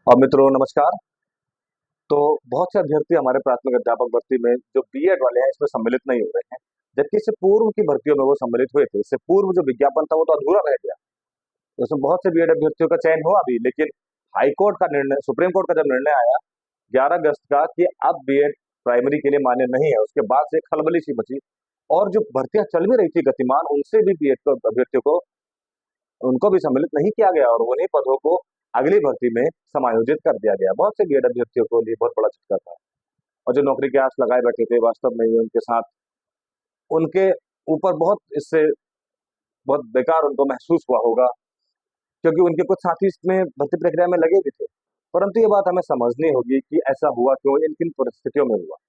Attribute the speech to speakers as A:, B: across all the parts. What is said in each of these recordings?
A: और मित्रों नमस्कार। तो बहुत से अभ्यर्थी हमारे प्राथमिक अध्यापक भर्ती में जो बीएड वाले हैं इसमें सम्मिलित नहीं हो रहे हैं, जबकि इससे पूर्व की भर्तियों में वो सम्मिलित हुए थे। इससे पूर्व जो विज्ञापन था वो तो अधूरा रह गया। तो उसमें बहुत से बीएड अभ्यर्थियों का चयन हुआ भी, लेकिन हाई कोर्ट का निर्णय, सुप्रीम कोर्ट का जब निर्णय आया 11 अगस्त का कि अब बीएड प्राइमरी के लिए मान्य नहीं है, उसके बाद से खलबली सी मची। और जो भर्तियां चल भी रही थी गतिमान, उनसे भी बीएड को अभ्यर्थियों को उनको भी सम्मिलित नहीं किया गया और उन्हीं पदों को अगली भर्ती में समायोजित कर दिया गया। बहुत से बीएड अभ्यर्थियों को लिए बहुत बड़ा झटका था। और जो नौकरी के आस लगाए बैठे थे, वास्तव में ये उनके साथ उनके ऊपर बहुत इससे बहुत बेकार उनको महसूस हुआ होगा, क्योंकि उनके कुछ साथी इसमें भर्ती प्रक्रिया में लगे भी थे। परंतु ये बात हमें समझनी होगी कि ऐसा हुआ क्यों, इन किन परिस्थितियों में हुआ।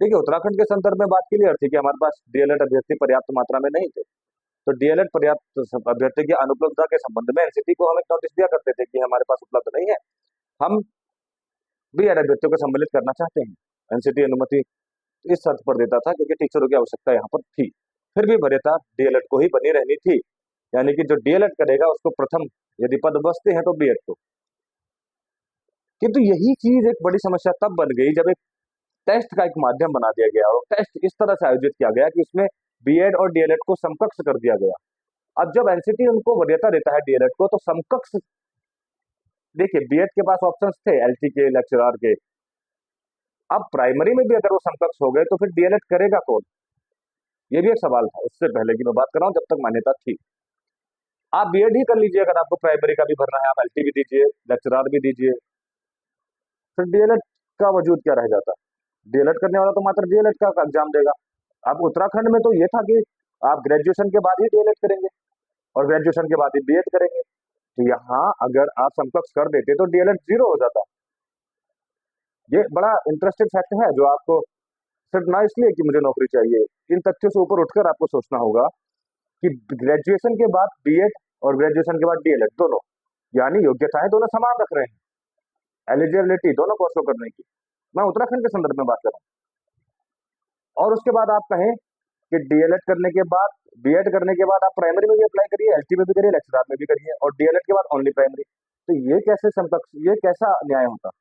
A: देखिए, उत्तराखंड के संदर्भ में बात क्लियर थी कि हमारे पास डीएलएड अभ्यर्थी पर्याप्त मात्रा में नहीं थे। तो डीएलएड पर्याप्त अभ्यर्थी की अनुपलब्धता के संबंध में एनसीटी को हम एक नोटिस दिया करते थे कि हमारे पास उपलब्ध नहीं है, हम बीएड अभ्यर्थियों को सम्मिलित करना चाहते हैं। एनसीटी अनुमति इस शर्त पर देता था क्योंकि टीचरों की आवश्यकता यहाँ पर थी। फिर भी वरीयता डीएलएड को ही बनी रहनी थी, यानी कि जो डीएलएड करेगा उसको प्रथम, यदि पद बचते हैं तो बीएड को। किंतु यही चीज एक बड़ी समस्या तब बन गई जब एक टेस्ट का एक माध्यम बना दिया गया और टेस्ट इस तरह से आयोजित किया गया कि इसमें बीएड और डीएलएड को समकक्ष कर दिया गया। अब जब एनसीटी उनको वरीयता देता है डीएलएड को, तो समकक्ष, देखिए बीएड के पास ऑप्शंस थे एलटी के, लेक्चरर के। अब प्राइमरी में भी अगर वो समकक्ष हो गए तो फिर डीएलएड करेगा कौन, ये भी एक सवाल था। उससे पहले की मैं बात कर रहा हूँ, जब तक मान्यता थी। आप बीएड ही कर लीजिए, अगर आपको प्राइमरी का भी भरना है, आप एलटी भी दीजिए, लेक्चरर भी दीजिए, फिर डीएलएड का वजूद क्या रह जाता। डीएलएड करने वाला तो मात्र डीएलएड का एग्जाम देगा। अब उत्तराखंड में तो ये था कि आप ग्रेजुएशन के बाद ही डीएलएड करेंगे और ग्रेजुएशन के बाद ही बीएड करेंगे। तो यहाँ अगर आप समकक्ष कर देते तो डीएलएड जीरो हो जाता। ये बड़ा इंटरेस्टिंग फैक्ट है जो आपको सिर्फ ना इसलिए कि मुझे नौकरी चाहिए, इन तथ्यों से ऊपर उठकर आपको सोचना होगा कि ग्रेजुएशन के बाद बीएड और ग्रेजुएशन के बाद डीएलएड दोनों, यानी योग्यताएं दोनों समान रख रहे हैं, एलिजिबिलिटी दोनों कोर्सों करने की। मैं उत्तराखंड के संदर्भ में बात कर रहा हूँ। और उसके बाद आप कहें कि डीएलएड करने के बाद, बीएड करने के बाद आप प्राइमरी में भी अप्लाई करिए, एलटी में भी करिए, लेक्चरर में भी करिए, और डीएलएड के बाद ओनली प्राइमरी। तो ये कैसे समकक्ष, ये कैसा न्याय होता।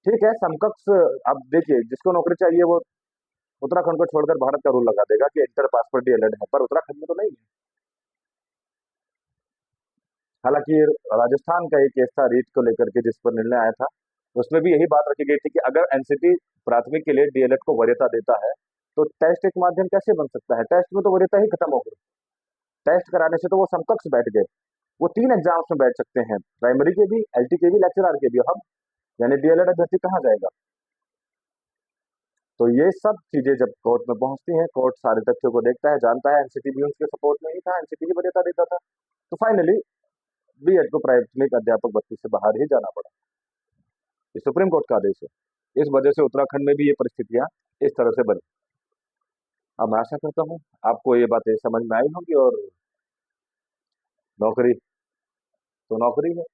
A: ठीक है, समकक्ष, अब देखिए जिसको नौकरी चाहिए वो उत्तराखंड को छोड़कर भारत का रूल लगा देगा कि इंटर पास पर डीएलएड है, पर उत्तराखंड में तो नहीं है। हालांकि राजस्थान का एक केस था रीट को लेकर के जिस पर निर्णय आया था, उसमें भी यही बात रखी गई थी कि अगर एनसीटी प्राथमिक के लिए डीएलएड को वरीयता देता है तो टेस्ट एक माध्यम कैसे बन सकता है। टेस्ट में तो वरीयता ही खत्म हो गई। टेस्ट कराने से तो वो समकक्ष बैठ गए। वो 3 एग्जाम्स में बैठ सकते हैं, प्राइमरी के भी, एलटी के भी, लेक्चरर के भी। हम यानी डीएलएड अभ्यर्थी कहाँ जाएगा। तो ये सब चीजें जब कोर्ट में पहुंचती हैं, कोर्ट सारे तथ्यों को देखता है, जानता है एनसीटी भी उसके सपोर्ट में ही था, एनसीटी ही वरीयता देता था। तो फाइनली बीएड को प्राथमिक अध्यापक भर्ती से बाहर ही जाना पड़ा। ये सुप्रीम कोर्ट का आदेश है। इस वजह से उत्तराखंड में भी ये परिस्थितियां इस तरह से बनी। अब मैं आशा करता हूँ आपको ये बातें समझ में आई होंगी। और नौकरी तो नौकरी है।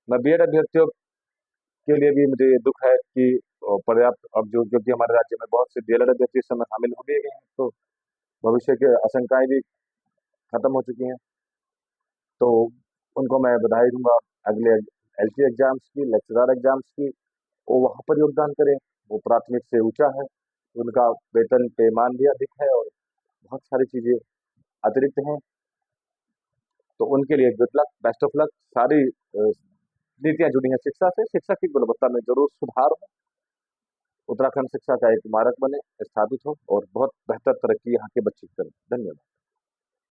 A: मैं बीएड अभ्यर्थियों के लिए भी मुझे दुख है कि पर्याप्त, अब जो, क्योंकि हमारे राज्य में बहुत से डीएलएड अभ्यर्थी इस समय शामिल हो गए हैं, तो भविष्य की आशंकाएं भी खत्म हो चुकी हैं। तो उनको मैं बधाई दूंगा अगले एलटी एग्जाम्स की, लेक्चरर एग्जाम्स की। वो वहां पर योगदान करें, वो प्राथमिक से ऊंचा है, उनका वेतन पेमान भी अधिक है और बहुत सारी चीजें अतिरिक्त हैं। तो उनके लिए good luck, best of luck. सारी नीतियां जुड़ी हैं शिक्षा से, शिक्षा की गुणवत्ता में जरूर सुधार हो, उत्तराखंड शिक्षा का एक मारक बने, स्थापित हो और बहुत बेहतर तरक्की यहाँ के बच्चे करें। धन्यवाद।